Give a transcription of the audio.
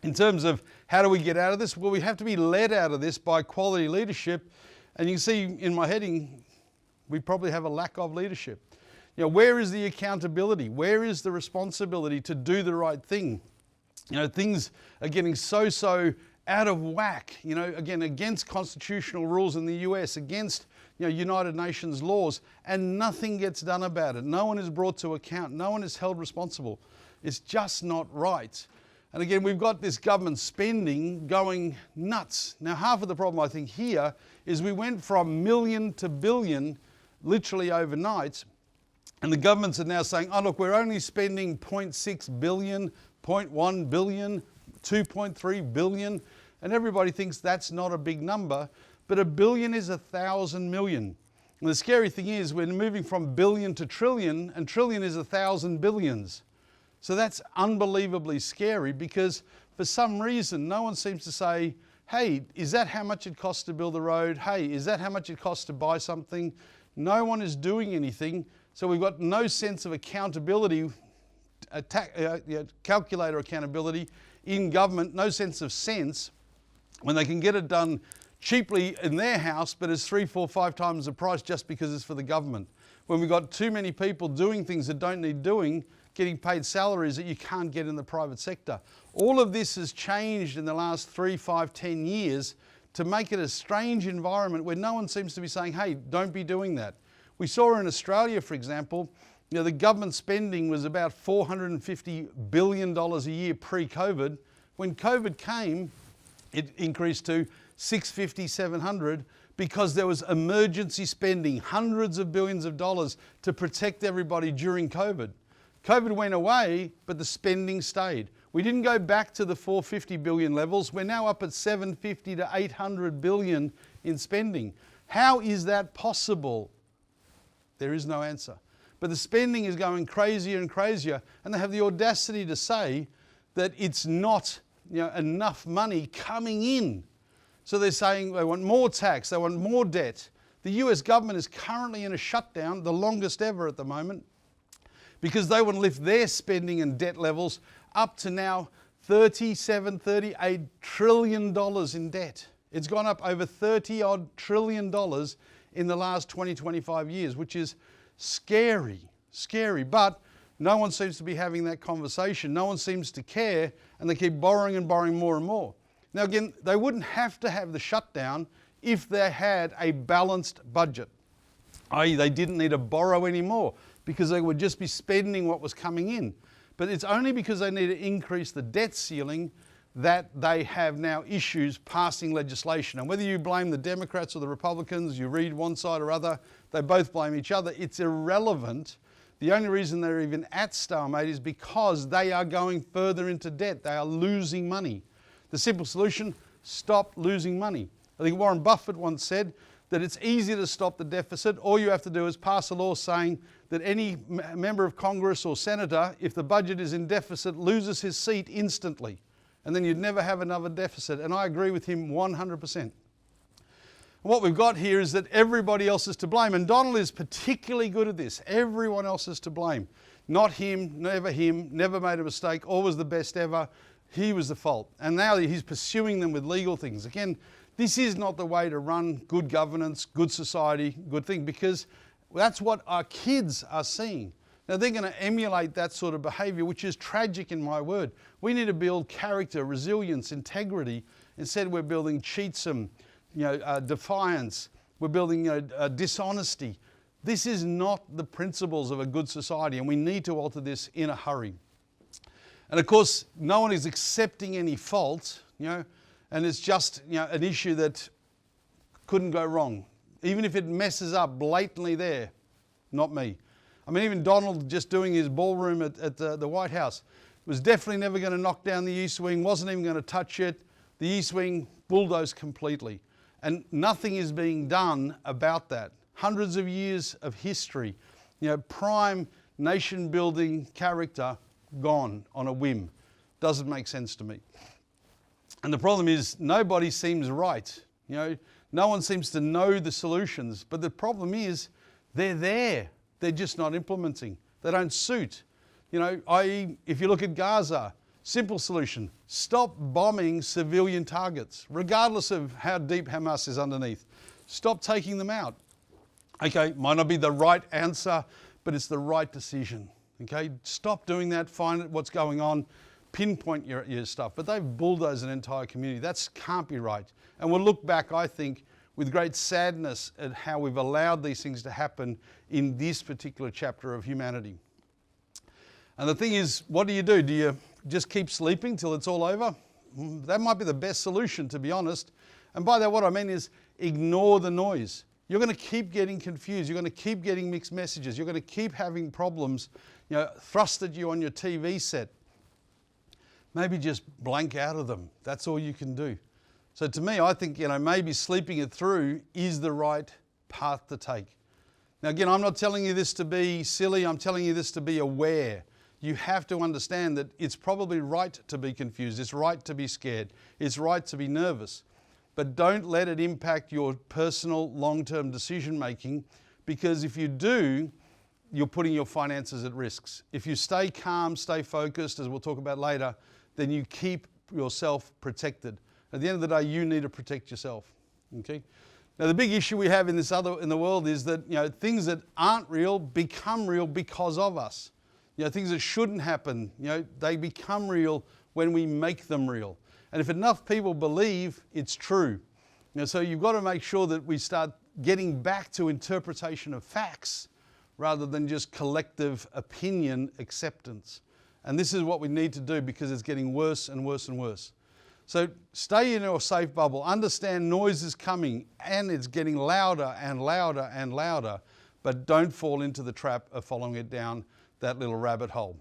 In terms of how do we get out of this? Well, we have to be led out of this by quality leadership. And you can see in my heading, we probably have a lack of leadership. You know, where is the accountability? Where is the responsibility to do the right thing? You know, things are getting so out of whack, you know, again, against constitutional rules in the US, against, you know, United Nations laws, and nothing gets done about it. No one is brought to account. No one is held responsible. It's just not right. And again, we've got this government spending going nuts. Now, half of the problem, I think, here is we went from million to billion literally overnight, and the governments are now saying, oh, look, we're only spending 0.6 billion, 0.1 billion, 2.3 billion, and everybody thinks that's not a big number, but a billion is 1,000 million. And the scary thing is we're moving from billion to trillion, and trillion is 1,000 billions. So that's unbelievably scary, because for some reason no one seems to say, hey, is that how much it costs to build a road? Hey, is that how much it costs to buy something? No one is doing anything, so we've got no sense of accountability, calculator accountability in government, no sense of sense when they can get it done cheaply in their house, but it's 3, 4, 5 times the price just because it's for the government. When we've got too many people doing things that don't need doing, getting paid salaries that you can't get in the private sector. All of this has changed in the last 3, 5, 10 years to make it a strange environment where no one seems to be saying, hey, don't be doing that. We saw in Australia, for example, you know, the government spending was about $450 billion a year pre-COVID. When COVID came, it increased to 650, 700, because there was emergency spending, hundreds of billions of dollars to protect everybody during COVID. COVID went away, but the spending stayed. We didn't go back to the 450 billion levels. We're now up at 750 to 800 billion in spending. How is that possible? There is no answer. But the spending is going crazier and crazier, and they have the audacity to say that it's not, you know, enough money coming in. So they're saying they want more tax, they want more debt. The US government is currently in a shutdown, the longest ever at the moment, because they want to lift their spending and debt levels up to now $38 trillion in debt. It's gone up over $30 trillion in the last 25 years, which is scary, but no one seems to be having that conversation. No one seems to care, and they keep borrowing and borrowing more and more. Now again, they wouldn't have to have the shutdown if they had a balanced budget, i.e. they didn't need to borrow anymore because they would just be spending what was coming in. But it's only because they need to increase the debt ceiling that they have now issues passing legislation. And whether you blame the Democrats or the Republicans, you read one side or other, they both blame each other. It's irrelevant. The only reason they're even at stalemate is because they are going further into debt. They are losing money. The simple solution, stop losing money. I think Warren Buffett once said that it's easy to stop the deficit. All you have to do is pass a law saying that any member of Congress or senator, if the budget is in deficit, loses his seat instantly. And then you'd never have another deficit. And I agree with him 100%. What we've got here is that everybody else is to blame. And Donald is particularly good at this. Everyone else is to blame. Not him, never made a mistake, always the best ever. He was the fault. And now he's pursuing them with legal things. Again, this is not the way to run good governance, good society, good thing, because that's what our kids are seeing. Now they're going to emulate that sort of behaviour, which is tragic in my word. We need to build character, resilience, integrity. Instead we're building cheatsome, defiance. We're building dishonesty. This is not the principles of a good society, and we need to alter this in a hurry. And of course, no one is accepting any fault, and it's just an issue that couldn't go wrong. Even if it messes up blatantly there, not me. I mean, even Donald just doing his ballroom at the White House was definitely never going to knock down the East Wing, wasn't even going to touch it. The East Wing bulldozed completely. And nothing is being done about that. Hundreds of years of history, prime nation-building character gone on a whim. Doesn't make sense to me. And the problem is nobody seems right. No one seems to know the solutions. But the problem is they're there. They're just not implementing. They don't suit. I.e., if you look at Gaza, Simple solution, stop bombing civilian targets, regardless of how deep Hamas is underneath. Stop taking them out. Okay, might not be the right answer, but it's the right decision. Okay, stop doing that, find out what's going on, pinpoint your stuff. But they've bulldozed an entire community. That can't be right. And we'll look back, I think, with great sadness at how we've allowed these things to happen in this particular chapter of humanity. And the thing is, what do? Do you just keep sleeping till it's all over? That might be the best solution, to be honest. And by that, what I mean is ignore the noise. You're going to keep getting confused. You're going to keep getting mixed messages. You're going to keep having problems, thrust at you on your TV set. Maybe just blank out of them. That's all you can do. So to me, I think, maybe sleeping it through is the right path to take. Now again, I'm not telling you this to be silly. I'm telling you this to be aware. You have to understand that it's probably right to be confused. It's right to be scared. It's right to be nervous. But don't let it impact your personal long-term decision making, because if you do, you're putting your finances at risks. If you stay calm, stay focused, as we'll talk about later, then you keep yourself protected. At the end of the day, you need to protect yourself. Okay? Now, the big issue we have in the world is that things that aren't real become real because of us. Things that shouldn't happen, they become real when we make them real. And if enough people believe, it's true. So you've got to make sure that we start getting back to interpretation of facts rather than just collective opinion acceptance. And this is what we need to do, because it's getting worse and worse and worse. So stay in your safe bubble. Understand noise is coming and it's getting louder and louder and louder, but don't fall into the trap of following it down that little rabbit hole.